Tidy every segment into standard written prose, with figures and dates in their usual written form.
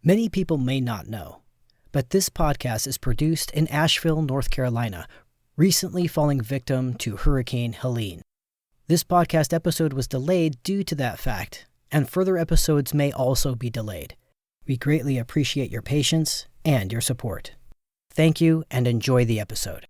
Many people may not know, but this podcast is produced in Asheville, North Carolina, recently falling victim to Hurricane Helene. This podcast episode was delayed due to that fact, and further episodes may also be delayed. We greatly appreciate your patience and your support. Thank you and enjoy the episode.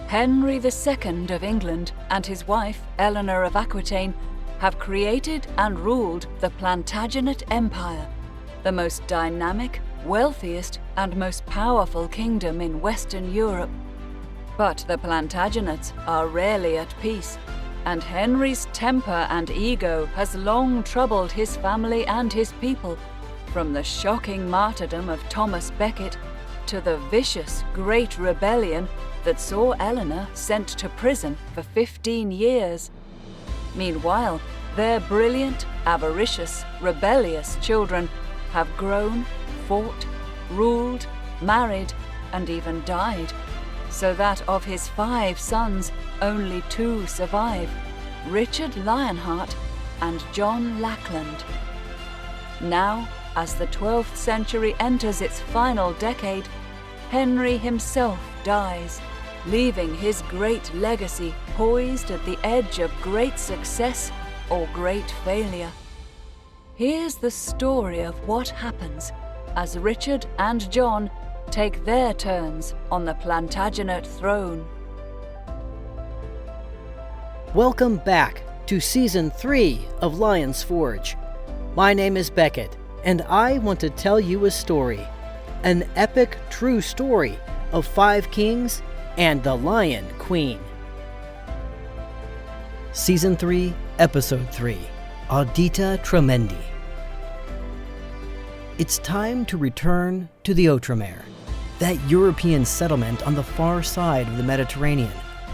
Henry II of England and his wife, Eleanor of Aquitaine, have created and ruled the Plantagenet Empire, the most dynamic, wealthiest, and most powerful kingdom in Western Europe. But the Plantagenets are rarely at peace, and Henry's temper and ego has long troubled his family and his people, from the shocking martyrdom of Thomas Becket to the vicious Great Rebellion that saw Eleanor sent to prison for 15 years. Meanwhile, their brilliant, avaricious, rebellious children have grown, fought, ruled, married, and even died, so that of his 5 sons, only 2 survive, Richard Lionheart and John Lackland. Now, as the 12th century enters its final decade, Henry himself dies, leaving his great legacy poised at the edge of great success or great failure. Here's the story of what happens as Richard and John take their turns on the Plantagenet throne. Welcome back to Season 3 of Lion's Forge. My name is Becket, and I want to tell you a story. An epic true story of 5 kings and the Lion Queen. Season 3, Episode 3, Audita Tremendi. It's time to return to the Outremer, that European settlement on the far side of the Mediterranean,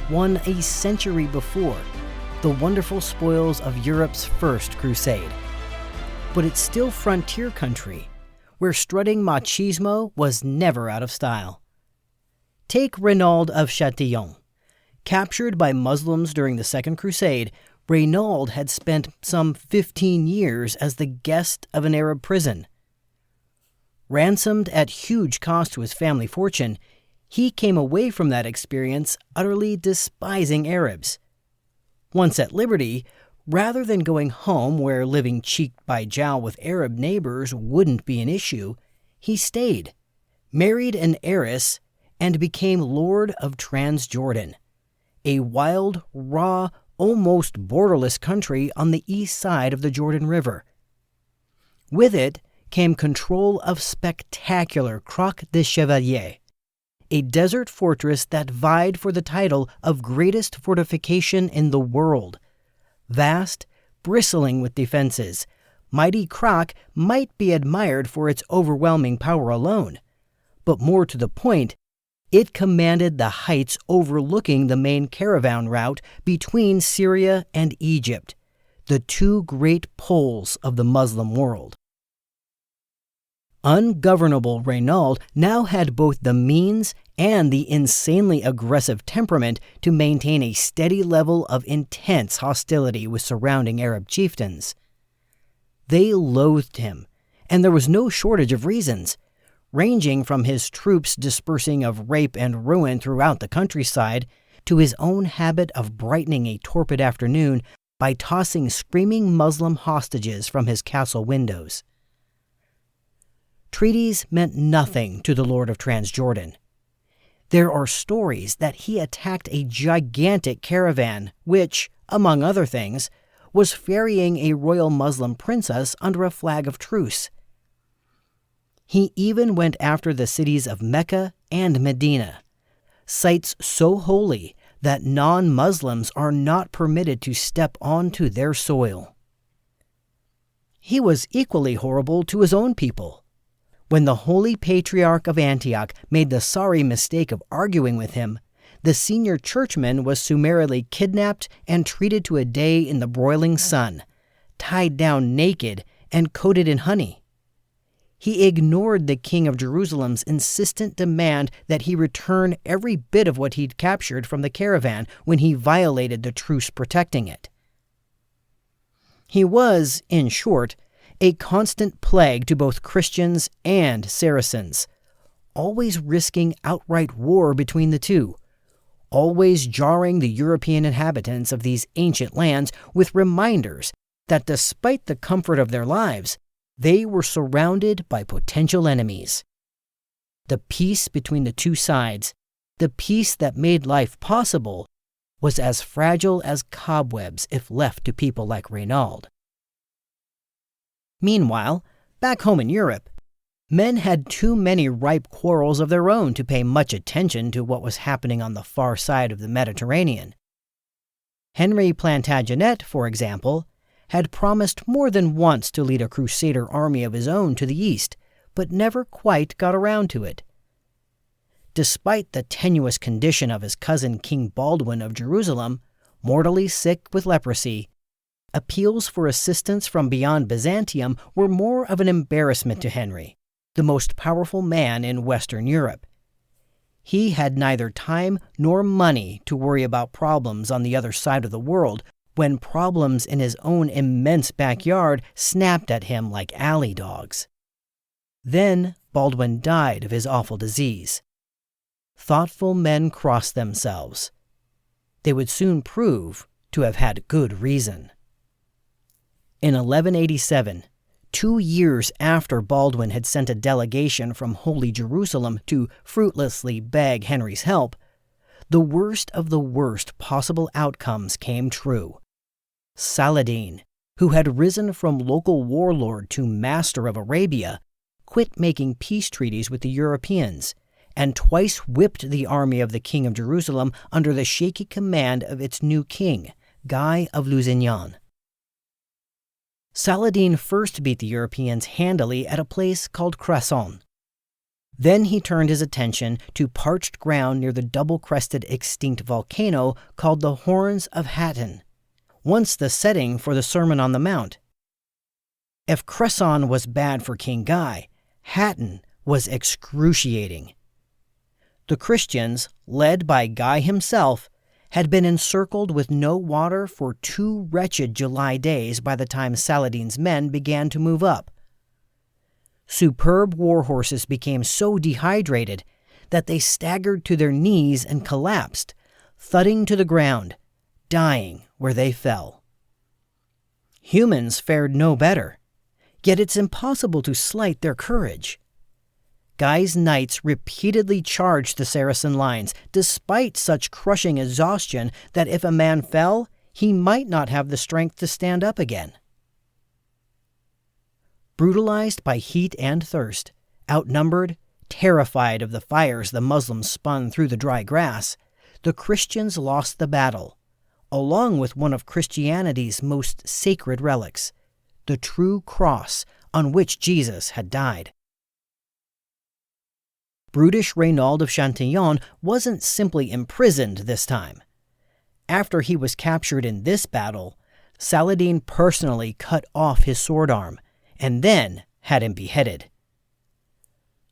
won a century before the wonderful spoils of Europe's first crusade. But it's still frontier country, where strutting machismo was never out of style. Take Renaud of Châtillon. Captured by Muslims during the Second Crusade, Renaud had spent some 15 years as the guest of an Arab prison. Ransomed at huge cost to his family fortune, he came away from that experience utterly despising Arabs. Once at liberty, rather than going home where living cheek by jowl with Arab neighbors wouldn't be an issue, he stayed, married an heiress, and became Lord of Transjordan, a wild, raw, almost borderless country on the east side of the Jordan River. With it came control of spectacular Croix des Chevaliers, a desert fortress that vied for the title of greatest fortification in the world. Vast, bristling with defenses, mighty Croix might be admired for its overwhelming power alone, but more to the point, it commanded the heights overlooking the main caravan route between Syria and Egypt, the 2 great poles of the Muslim world. Ungovernable Renaud now had both the means and the insanely aggressive temperament to maintain a steady level of intense hostility with surrounding Arab chieftains. They loathed him, and there was no shortage of reasons, ranging from his troops' dispersing of rape and ruin throughout the countryside to his own habit of brightening a torpid afternoon by tossing screaming Muslim hostages from his castle windows. Treaties meant nothing to the Lord of Transjordan. There are stories that he attacked a gigantic caravan which, among other things, was ferrying a royal Muslim princess under a flag of truce. He even went after the cities of Mecca and Medina, sites so holy that non-Muslims are not permitted to step onto their soil. He was equally horrible to his own people. When the Holy Patriarch of Antioch made the sorry mistake of arguing with him, the senior churchman was summarily kidnapped and treated to a day in the broiling sun, tied down naked and coated in honey. He ignored the king of Jerusalem's insistent demand that he return every bit of what he'd captured from the caravan when he violated the truce protecting it. He was, in short, a constant plague to both Christians and Saracens, always risking outright war between the two, always jarring the European inhabitants of these ancient lands with reminders that despite the comfort of their lives, they were surrounded by potential enemies. The peace between the two sides, the peace that made life possible, was as fragile as cobwebs if left to people like Reynald. Meanwhile, back home in Europe, men had too many ripe quarrels of their own to pay much attention to what was happening on the far side of the Mediterranean. Henry Plantagenet, for example, had promised more than once to lead a crusader army of his own to the east, but never quite got around to it. Despite the tenuous condition of his cousin King Baldwin of Jerusalem, mortally sick with leprosy, appeals for assistance from beyond Byzantium were more of an embarrassment to Henry, the most powerful man in Western Europe. He had neither time nor money to worry about problems on the other side of the world when problems in his own immense backyard snapped at him like alley dogs. Then Baldwin died of his awful disease. Thoughtful men crossed themselves. They would soon prove to have had good reason. In 1187, 2 years after Baldwin had sent a delegation from Holy Jerusalem to fruitlessly beg Henry's help, the worst of the worst possible outcomes came true. Saladin, who had risen from local warlord to master of Arabia, quit making peace treaties with the Europeans, and twice whipped the army of the King of Jerusalem under the shaky command of its new king, Guy of Lusignan. Saladin first beat the Europeans handily at a place called Cresson. Then he turned his attention to parched ground near the double-crested extinct volcano called the Horns of Hattin, once the setting for the Sermon on the Mount. If Cresson was bad for King Guy, Hattin was excruciating. The Christians, led by Guy himself, had been encircled with no water for 2 wretched July days by the time Saladin's men began to move up. Superb war horses became so dehydrated that they staggered to their knees and collapsed, thudding to the ground, dying where they fell. Humans fared no better, yet it's impossible to slight their courage. Guy's knights repeatedly charged the Saracen lines, despite such crushing exhaustion that if a man fell, he might not have the strength to stand up again. Brutalized by heat and thirst, outnumbered, terrified of the fires the Muslims spun through the dry grass, the Christians lost the battle, along with one of Christianity's most sacred relics, the true cross on which Jesus had died. Brutish Reynald of Chatillon wasn't simply imprisoned this time. After he was captured in this battle, Saladin personally cut off his sword arm and then had him beheaded.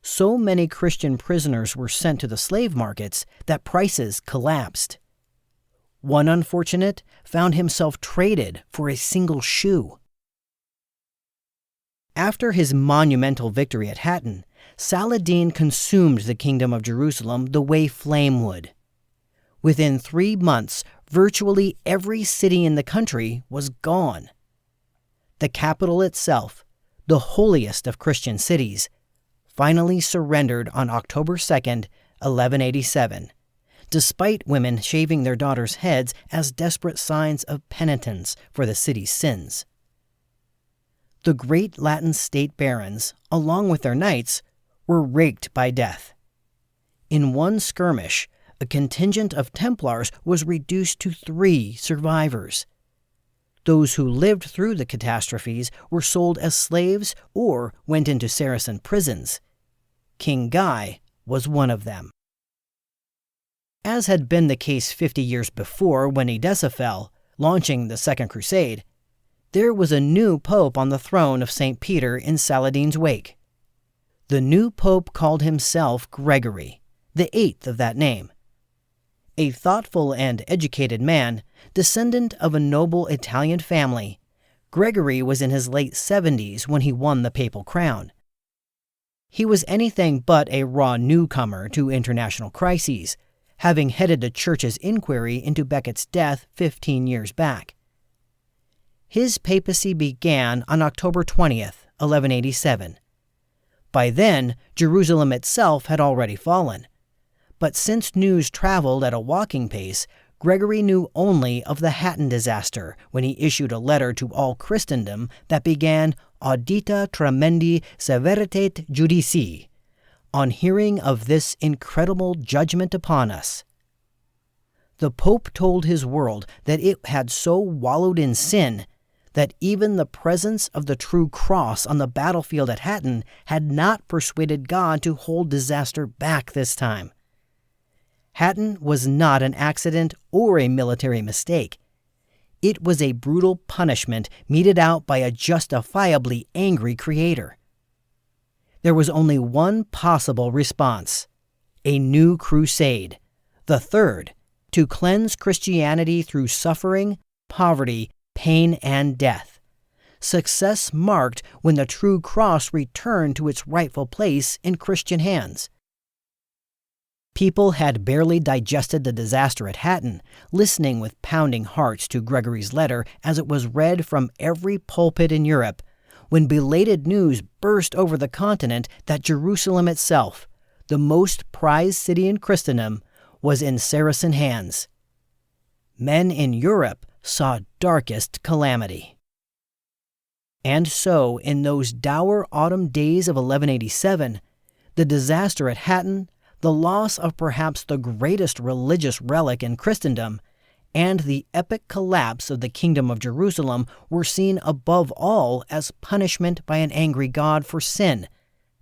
So many Christian prisoners were sent to the slave markets that prices collapsed. One unfortunate found himself traded for a single shoe. After his monumental victory at Hattin, Saladin consumed the kingdom of Jerusalem the way flame would. Within 3 months, virtually every city in the country was gone. The capital itself, the holiest of Christian cities, finally surrendered on October 2nd, 1187, despite women shaving their daughters' heads as desperate signs of penitence for the city's sins. The great Latin state barons, along with their knights, were raked by death. In one skirmish, a contingent of Templars was reduced to 3 survivors. Those who lived through the catastrophes were sold as slaves or went into Saracen prisons. King Guy was one of them. As had been the case 50 years before when Edessa fell, launching the Second Crusade, there was a new pope on the throne of St. Peter in Saladin's wake. The new pope called himself Gregory, the 8th of that name. A thoughtful and educated man, descendant of a noble Italian family, Gregory was in his late 70s when he won the papal crown. He was anything but a raw newcomer to international crises, having headed the Church's inquiry into Becket's death 15 years back. His papacy began on October 20th, 1187. By then, Jerusalem itself had already fallen. But since news traveled at a walking pace, Gregory knew only of the Hatton disaster when he issued a letter to all Christendom that began Audita Tremendi severitate judici, on hearing of this incredible judgment upon us. The Pope told his world that it had so wallowed in sin that even the presence of the true cross on the battlefield at Hatton had not persuaded God to hold disaster back this time. Hatton was not an accident or a military mistake. It was a brutal punishment meted out by a justifiably angry creator. There was only one possible response: a new crusade, the third, to cleanse Christianity through suffering, poverty, pain, and death. Success marked when the true cross returned to its rightful place in Christian hands. People had barely digested the disaster at Hatton, listening with pounding hearts to Gregory's letter as it was read from every pulpit in Europe, when belated news burst over the continent that Jerusalem itself, the most prized city in Christendom, was in Saracen hands. Men in Europe saw darkest calamity. And so, in those dour autumn days of 1187, the disaster at Hatton, the loss of perhaps the greatest religious relic in Christendom, and the epic collapse of the Kingdom of Jerusalem were seen above all as punishment by an angry God for sin,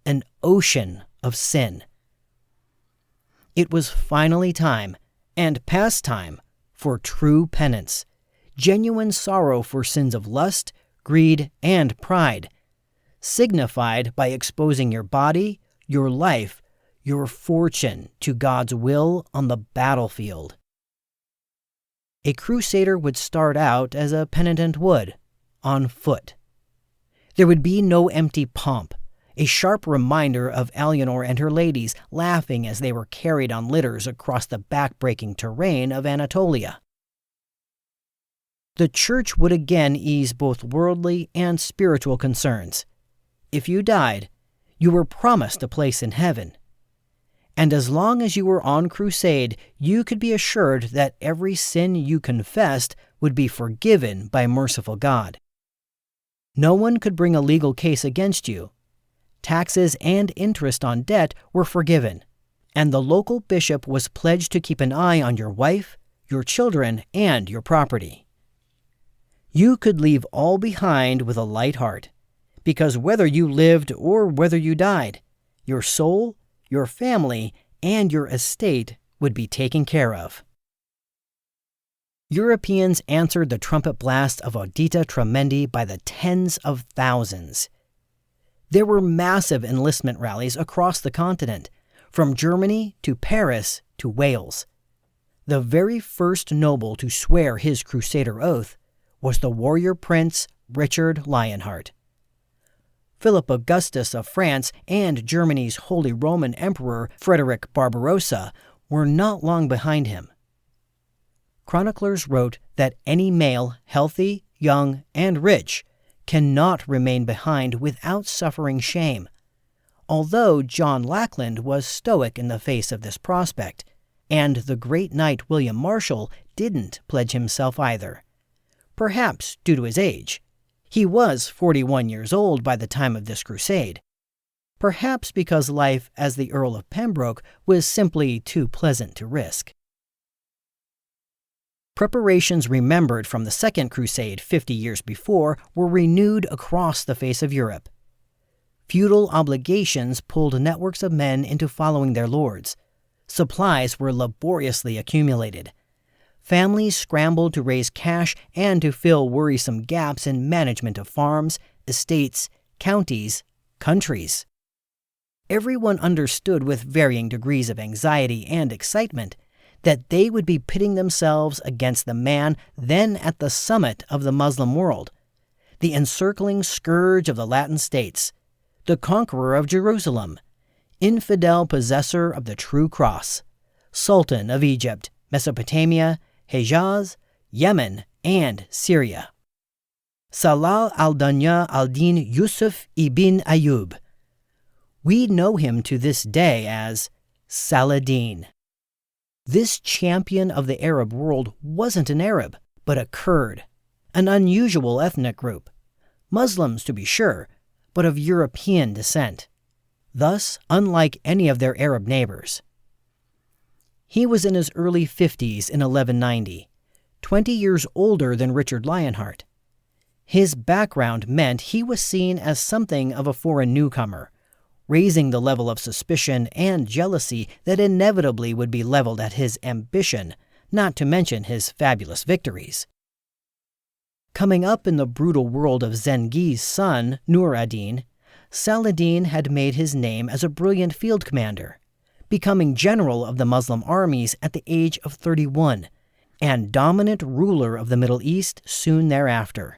an ocean of sin. It was finally time, and past time, for true penance, genuine sorrow for sins of lust, greed, and pride, signified by exposing your body, your life, your fortune to God's will on the battlefield. A crusader would start out as a penitent would, on foot. There would be no empty pomp, a sharp reminder of Eleanor and her ladies laughing as they were carried on litters across the back-breaking terrain of Anatolia. The Church would again ease both worldly and spiritual concerns. If you died, you were promised a place in heaven. And as long as you were on crusade, you could be assured that every sin you confessed would be forgiven by merciful God. No one could bring a legal case against you. Taxes and interest on debt were forgiven, and the local bishop was pledged to keep an eye on your wife, your children, and your property. You could leave all behind with a light heart, because whether you lived or whether you died, your soul, your family, and your estate would be taken care of. Europeans answered the trumpet blast of Audita Tremendi by the tens of thousands. There were massive enlistment rallies across the continent, from Germany to Paris to Wales. The very first noble to swear his crusader oath was the warrior prince Richard Lionheart. Philip Augustus of France and Germany's Holy Roman Emperor Frederick Barbarossa were not long behind him. Chroniclers wrote that any male, healthy, young, and rich, cannot remain behind without suffering shame, although John Lackland was stoic in the face of this prospect, and the great knight William Marshall didn't pledge himself either, perhaps due to his age. He was 41 years old by the time of this crusade, perhaps because life as the Earl of Pembroke was simply too pleasant to risk. Preparations remembered from the Second Crusade 50 years before were renewed across the face of Europe. Feudal obligations pulled networks of men into following their lords. Supplies were laboriously accumulated. Families scrambled to raise cash and to fill worrisome gaps in management of farms, estates, counties, countries. Everyone understood with varying degrees of anxiety and excitement that they would be pitting themselves against the man then at the summit of the Muslim world, the encircling scourge of the Latin states, the conqueror of Jerusalem, infidel possessor of the true cross, Sultan of Egypt, Mesopotamia, Hejaz, Yemen, and Syria. Salah al-Dunya al-Din Yusuf ibn Ayyub. We know him to this day as Saladin. This champion of the Arab world wasn't an Arab, but a Kurd, an unusual ethnic group. Muslims, to be sure, but of European descent, thus unlike any of their Arab neighbors. He was in his early 50s in 1190, 20 years older than Richard Lionheart. His background meant he was seen as something of a foreign newcomer, raising the level of suspicion and jealousy that inevitably would be leveled at his ambition, not to mention his fabulous victories. Coming up in the brutal world of Zengi's son, Nur ad-Din, Saladin had made his name as a brilliant field commander, becoming general of the Muslim armies at the age of 31, and dominant ruler of the Middle East soon thereafter.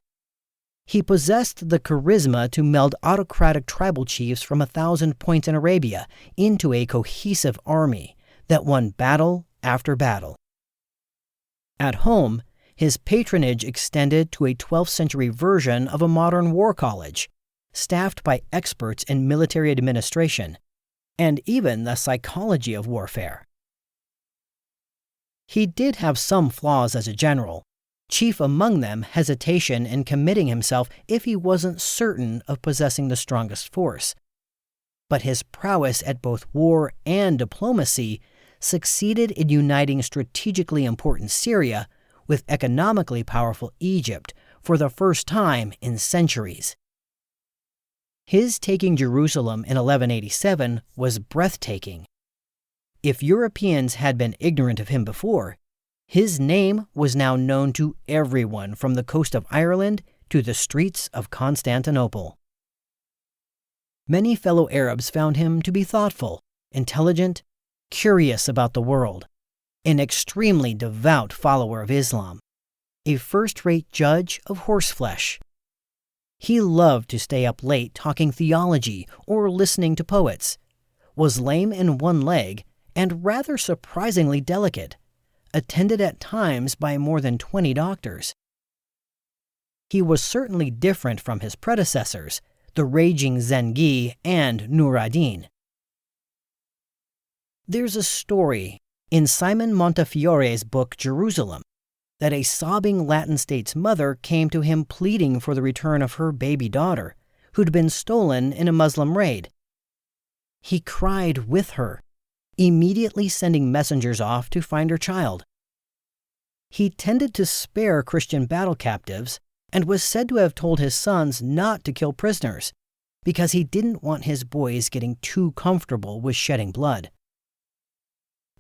He possessed the charisma to meld autocratic tribal chiefs from 1,000 points in Arabia into a cohesive army that won battle after battle. At home, his patronage extended to a 12th century version of a modern war college, staffed by experts in military administration, and even the psychology of warfare. He did have some flaws as a general, chief among them hesitation in committing himself if he wasn't certain of possessing the strongest force. But his prowess at both war and diplomacy succeeded in uniting strategically important Syria with economically powerful Egypt for the first time in centuries. His taking Jerusalem in 1187 was breathtaking. If Europeans had been ignorant of him before, his name was now known to everyone from the coast of Ireland to the streets of Constantinople. Many fellow Arabs found him to be thoughtful, intelligent, curious about the world, an extremely devout follower of Islam, a first-rate judge of horseflesh. He loved to stay up late talking theology or listening to poets, was lame in one leg and rather surprisingly delicate, attended at times by more than 20 doctors. He was certainly different from his predecessors, the raging Zengi and Nur ad-Din. There's a story in Simon Montefiore's book Jerusalem that a sobbing Latin states mother came to him pleading for the return of her baby daughter, who'd been stolen in a Muslim raid. He cried with her, immediately sending messengers off to find her child. He tended to spare Christian battle captives and was said to have told his sons not to kill prisoners because he didn't want his boys getting too comfortable with shedding blood.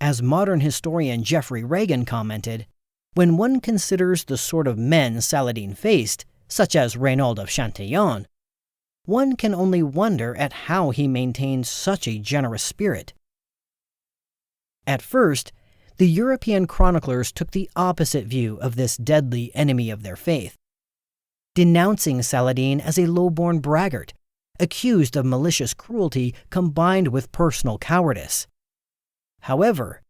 As modern historian Jeffrey Reagan commented, when one considers the sort of men Saladin faced, such as Reynaud of Chatillon, one can only wonder at how he maintained such a generous spirit. At first, the European chroniclers took the opposite view of this deadly enemy of their faith, denouncing Saladin as a low-born braggart, accused of malicious cruelty combined with personal cowardice. However,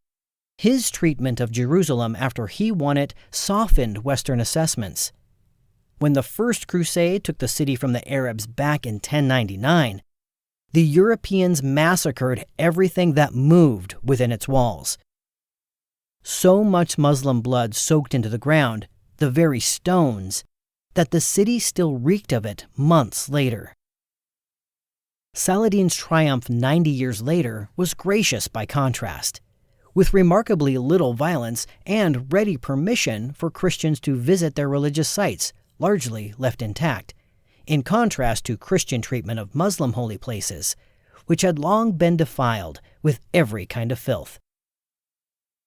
his treatment of Jerusalem after he won it softened Western assessments. When the First Crusade took the city from the Arabs back in 1099, the Europeans massacred everything that moved within its walls. So much Muslim blood soaked into the ground, the very stones, that the city still reeked of it months later. Saladin's triumph 90 years later was gracious by contrast, with remarkably little violence and ready permission for Christians to visit their religious sites, largely left intact, in contrast to Christian treatment of Muslim holy places, which had long been defiled with every kind of filth.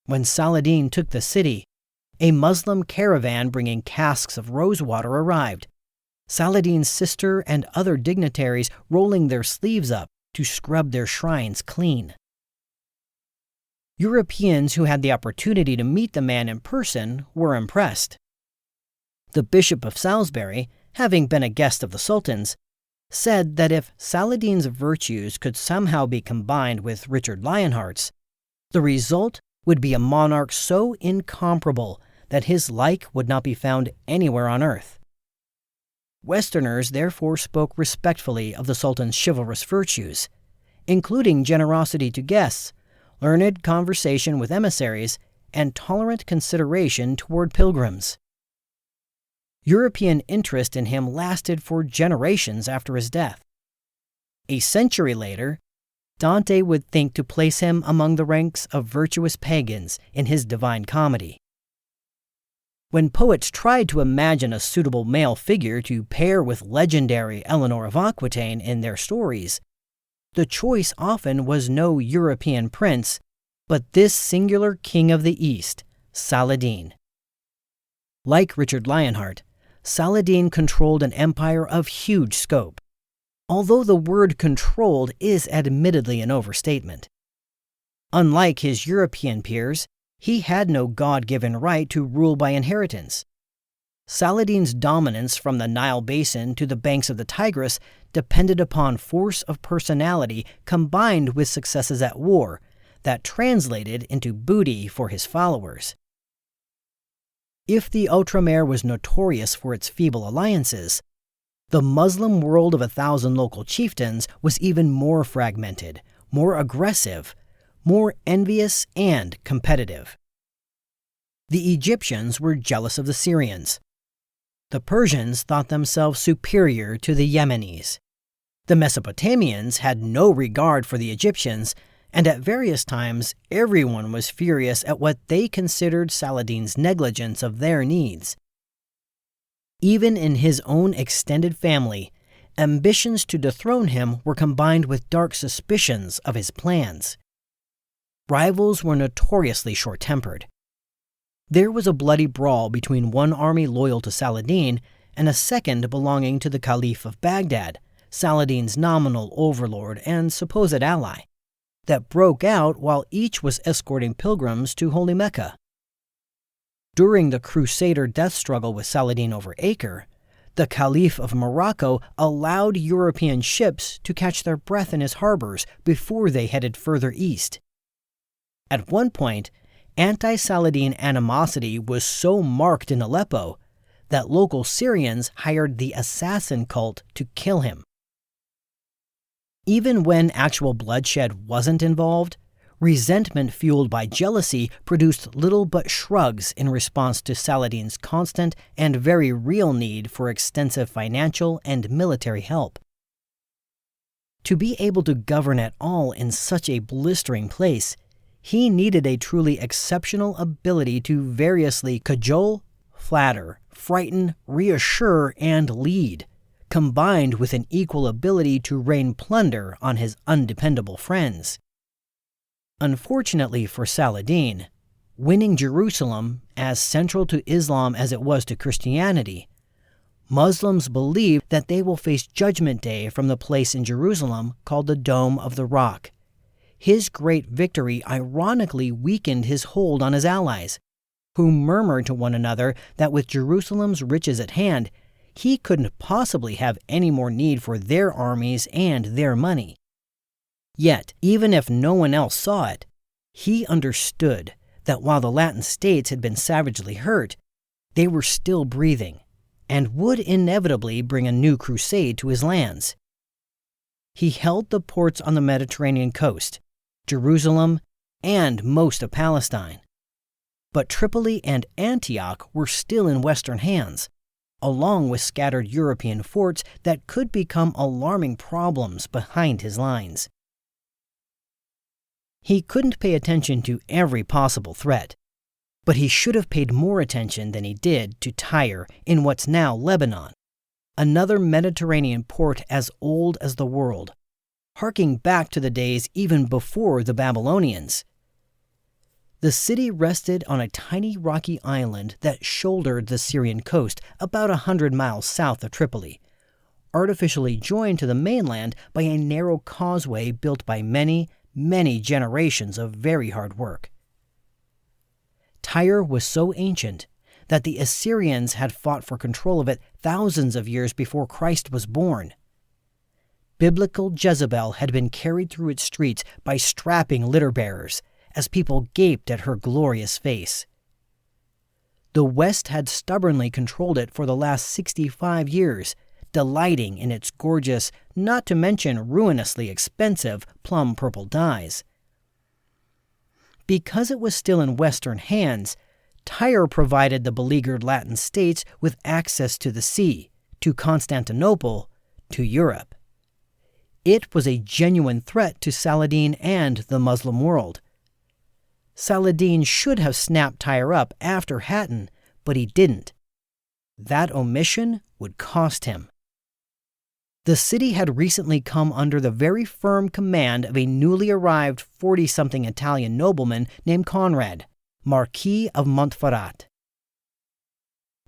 When Saladin took the city, a Muslim caravan bringing casks of rosewater arrived, Saladin's sister and other dignitaries rolling their sleeves up to scrub their shrines clean. Europeans who had the opportunity to meet the man in person were impressed. The Bishop of Salisbury, having been a guest of the Sultan's, said that if Saladin's virtues could somehow be combined with Richard Lionheart's, the result would be a monarch so incomparable that his like would not be found anywhere on earth. Westerners therefore spoke respectfully of the Sultan's chivalrous virtues, including generosity to guests, learned conversation with emissaries, and tolerant consideration toward pilgrims. European interest in him lasted for generations after his death. A century later, Dante would think to place him among the ranks of virtuous pagans in his Divine Comedy. When poets tried to imagine a suitable male figure to pair with legendary Eleanor of Aquitaine in their stories, the choice often was no European prince, but this singular king of the East, Saladin. Like Richard Lionheart, Saladin controlled an empire of huge scope, although the word controlled is admittedly an overstatement. Unlike his European peers, he had no God-given right to rule by inheritance. Saladin's dominance from the Nile basin to the banks of the Tigris depended upon force of personality combined with successes at war that translated into booty for his followers. If the Outremer was notorious for its feeble alliances, the Muslim world of 1,000 local chieftains was even more fragmented, more aggressive, more envious and competitive. The Egyptians were jealous of the Syrians. The Persians thought themselves superior to the Yemenis. The Mesopotamians had no regard for the Egyptians, and at various times everyone was furious at what they considered Saladin's negligence of their needs. Even in his own extended family, ambitions to dethrone him were combined with dark suspicions of his plans. Rivals were notoriously short-tempered. There was a bloody brawl between one army loyal to Saladin and a second belonging to the Caliph of Baghdad, Saladin's nominal overlord and supposed ally, that broke out while each was escorting pilgrims to Holy Mecca. During the Crusader death struggle with Saladin over Acre, the Caliph of Morocco allowed European ships to catch their breath in his harbors before they headed further east. At one point, anti-Saladin animosity was so marked in Aleppo that local Syrians hired the assassin cult to kill him. Even when actual bloodshed wasn't involved, resentment fueled by jealousy produced little but shrugs in response to Saladin's constant and very real need for extensive financial and military help. To be able to govern at all in such a blistering place, he needed a truly exceptional ability to variously cajole, flatter, frighten, reassure, and lead, combined with an equal ability to rain plunder on his undependable friends. Unfortunately for Saladin, winning Jerusalem, as central to Islam as it was to Christianity, Muslims believe that they will face Judgment Day from the place in Jerusalem called the Dome of the Rock. His great victory ironically weakened his hold on his allies, who murmured to one another that with Jerusalem's riches at hand, he couldn't possibly have any more need for their armies and their money. Yet, even if no one else saw it, he understood that while the Latin states had been savagely hurt, they were still breathing, and would inevitably bring a new crusade to his lands. He held the ports on the Mediterranean coast, Jerusalem, and most of Palestine. But Tripoli and Antioch were still in Western hands, along with scattered European forts that could become alarming problems behind his lines. He couldn't pay attention to every possible threat, but he should have paid more attention than he did to Tyre in what's now Lebanon, another Mediterranean port as old as the world, harking back to the days even before the Babylonians. The city rested on a tiny rocky island that shouldered the Syrian coast about 100 miles south of Tripoli, artificially joined to the mainland by a narrow causeway built by many, many generations of very hard work. Tyre was so ancient that the Assyrians had fought for control of it thousands of years before Christ was born. Biblical Jezebel had been carried through its streets by strapping litter bearers, as people gaped at her glorious face. The West had stubbornly controlled it for the last 65 years, delighting in its gorgeous, not to mention ruinously expensive, plum-purple dyes. Because it was still in Western hands, Tyre provided the beleaguered Latin states with access to the sea, to Constantinople, to Europe. It was a genuine threat to Saladin and the Muslim world. Saladin should have snapped Tyre up after Hattin, but he didn't. That omission would cost him. The city had recently come under the very firm command of a newly arrived 40-something Italian nobleman named Conrad, Marquis of Montferrat.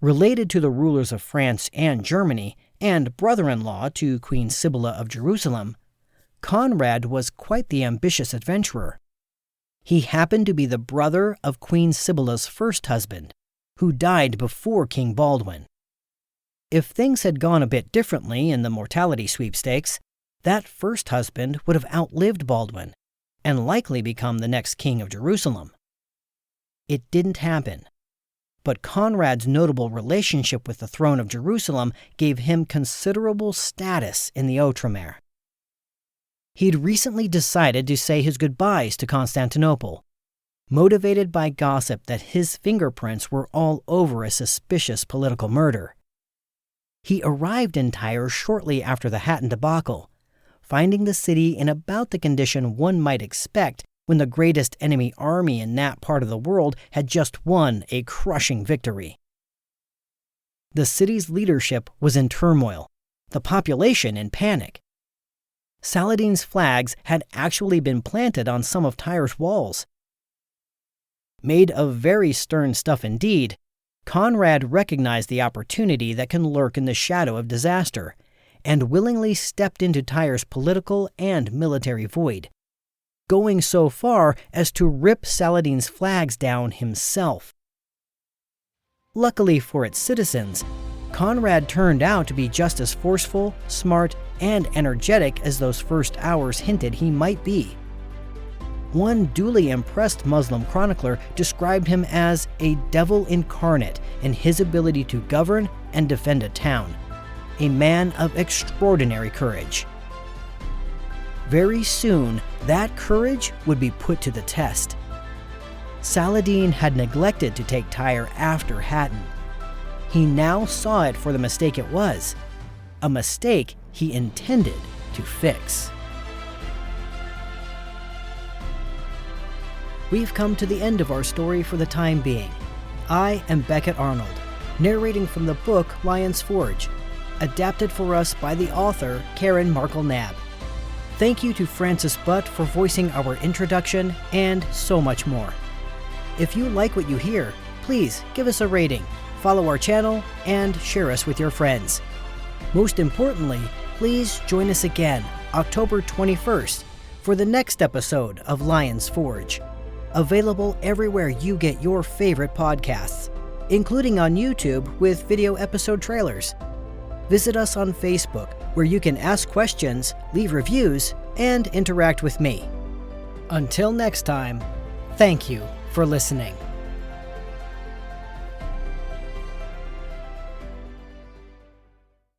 Related to the rulers of France and Germany, and brother-in-law to Queen Sibylla of Jerusalem, Conrad was quite the ambitious adventurer. He happened to be the brother of Queen Sibylla's first husband, who died before King Baldwin. If things had gone a bit differently in the mortality sweepstakes, that first husband would have outlived Baldwin, and likely become the next king of Jerusalem. It didn't happen, but Conrad's notable relationship with the throne of Jerusalem gave him considerable status in the Outremer. He'd recently decided to say his goodbyes to Constantinople, motivated by gossip that his fingerprints were all over a suspicious political murder. He arrived in Tyre shortly after the Hattin debacle, finding the city in about the condition one might expect when the greatest enemy army in that part of the world had just won a crushing victory. The city's leadership was in turmoil, the population in panic. Saladin's flags had actually been planted on some of Tyre's walls. Made of very stern stuff indeed, Conrad recognized the opportunity that can lurk in the shadow of disaster, and willingly stepped into Tyre's political and military void, going so far as to rip Saladin's flags down himself. Luckily for its citizens, Conrad turned out to be just as forceful, smart, and energetic as those first hours hinted he might be. One duly impressed Muslim chronicler described him as a devil incarnate in his ability to govern and defend a town, a man of extraordinary courage. Very soon, that courage would be put to the test. Saladin had neglected to take Tyre after Hattin. He now saw it for the mistake it was, a mistake he intended to fix. We've come to the end of our story for the time being. I am Beckett Arnold, narrating from the book Lion's Forge, adapted for us by the author Karen Markle-Knabb. Thank you to Francis Butt for voicing our introduction, and so much more. If you like what you hear, please give us a rating, follow our channel, and share us with your friends. Most importantly, please join us again October 21st for the next episode of Lion's Forge, available everywhere you get your favorite podcasts, including on YouTube with video episode trailers. Visit us on Facebook, where you can ask questions, leave reviews, and interact with me. Until next time, thank you for listening.